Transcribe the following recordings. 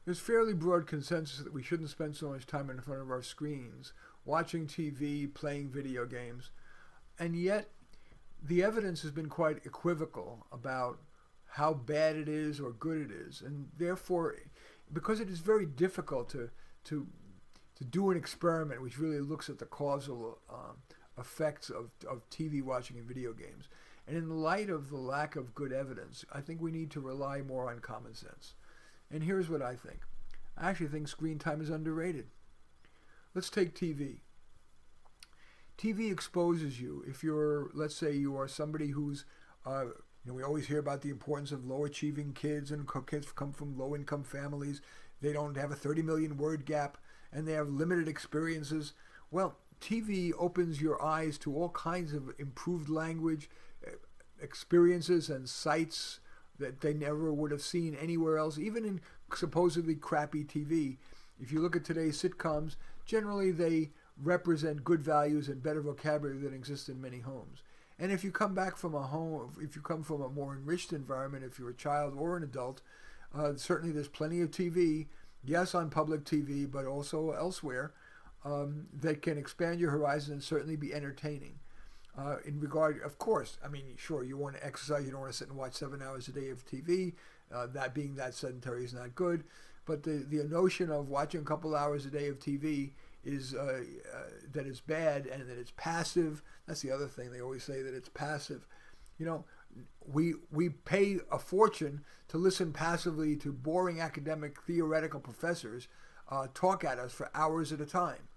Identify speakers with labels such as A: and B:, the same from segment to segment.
A: There's fairly broad consensus that we shouldn't spend so much time in front of our screens, watching TV, playing video games, and yet the evidence has been quite equivocal about how bad it is or good it is, and therefore, because it is very difficult to do an experiment which really looks at the causal effects of TV watching and video games. And in light of the lack of good evidence, I think we need to rely more on common sense. And here's what I think. I actually think screen time is underrated. Let's take TV. TV exposes you. If you're, let's say you are somebody who's, we always hear about the importance of low achieving kids, and kids come from low income families. They don't have a 30 million word gap and they have limited experiences. Well, TV opens your eyes to all kinds of improved language, experiences and sights that they never would have seen anywhere else, even in supposedly crappy TV. If you look at today's sitcoms, generally they represent good values and better vocabulary than exists in many homes. And if you come back from a home, if you come from a more enriched environment, if you're a child or an adult, certainly there's plenty of TV, yes, on public TV, but also elsewhere, that can expand your horizon and certainly be entertaining. In regard, of course, I mean, sure, you want to exercise, you don't want to sit and watch 7 hours a day of TV. That being that sedentary is not good. But the notion of watching a couple hours a day of TV is that it's bad and that it's passive. That's the other thing. They always say that it's passive. You know, we pay a fortune to listen passively to boring academic theoretical professors talk at us for hours at a time.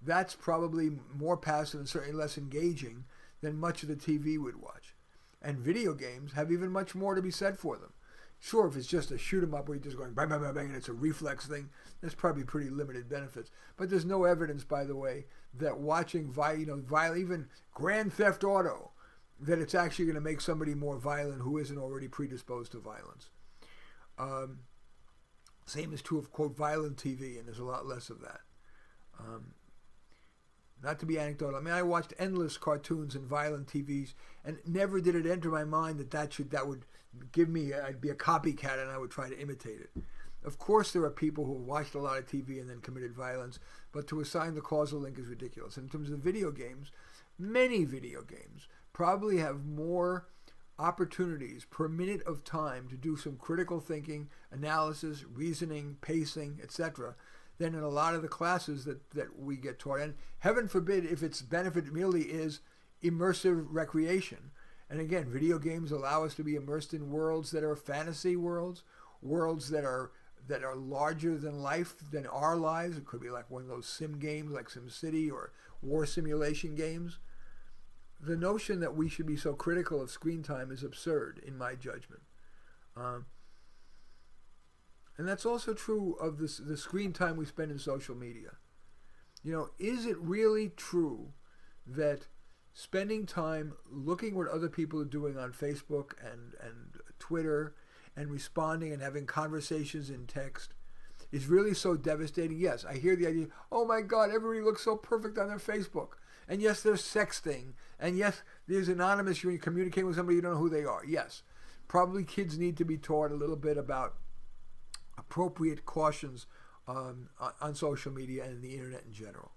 A: That's probably more passive and certainly less engaging than much of the TV would watch. And video games have even much more to be said for them. Sure, if it's just a shoot 'em up where you're just going bang, bang, bang, bang, and it's a reflex thing, there's probably pretty limited benefits. But there's no evidence, by the way, that watching even Grand Theft Auto, that it's actually going to make somebody more violent who isn't already predisposed to violence. Same is true of, quote, violent TV, and there's a lot less of that. Not to be anecdotal, I mean, I watched endless cartoons and violent TVs, and never did it enter my mind that would give me, I'd be a copycat and I would try to imitate it. Of course, there are people who watched a lot of TV and then committed violence, but to assign the causal link is ridiculous. In terms of video games, many video games probably have more opportunities per minute of time to do some critical thinking, analysis, reasoning, pacing, etc., than in a lot of the classes that we get taught. And heaven forbid if its benefit merely is immersive recreation. And again, video games allow us to be immersed in worlds that are fantasy worlds, worlds that are larger than life, than our lives. It could be like one of those sim games like SimCity or war simulation games. The notion that we should be so critical of screen time is absurd, in my judgment. And that's also true of the screen time we spend in social media. You know, is it really true that spending time looking what other people are doing on Facebook and Twitter and responding and having conversations in text is really so devastating? Yes, I hear the idea, oh my God, everybody looks so perfect on their Facebook. And yes, there's sexting. And yes, there's anonymous, you're communicating with somebody you don't know who they are. Yes, probably kids need to be taught a little bit about appropriate cautions on social media and the internet in general.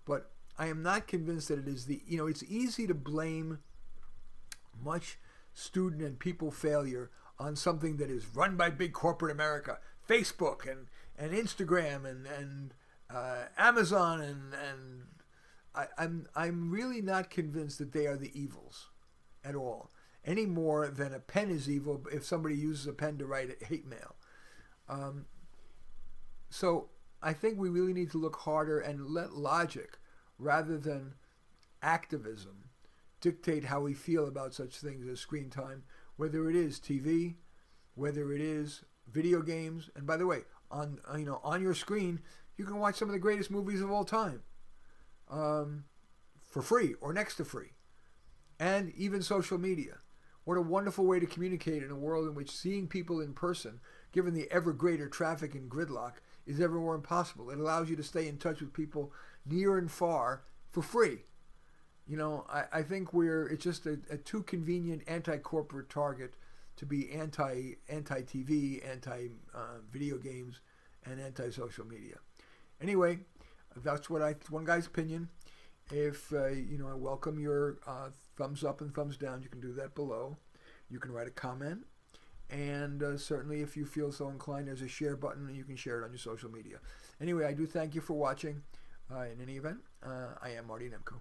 A: But I am not convinced that it is it's easy to blame much student and people failure on something that is run by big corporate America, Facebook and Instagram and Amazon and I'm really not convinced that they are the evils at all, any more than a pen is evil if somebody uses a pen to write hate mail. So I think we really need to look harder and let logic, rather than activism, dictate how we feel about such things as screen time, whether it is TV, whether it is video games. And by the way, on your screen, you can watch some of the greatest movies of all time for free or next to free. And even social media. What a wonderful way to communicate in a world in which seeing people in person, given the ever greater traffic and gridlock, is ever more impossible. It allows you to stay in touch with people near and far for free. I think it's just a too convenient anti-corporate target to be anti-TV, anti-video games, and anti-social media. Anyway, that's one guy's opinion. If I welcome your thumbs up and thumbs down. You can do that below. You can write a comment, and certainly if you feel so inclined, there's a share button, and you can share it on your social media. Anyway, I do thank you for watching. In any event, I am Marty Nemko.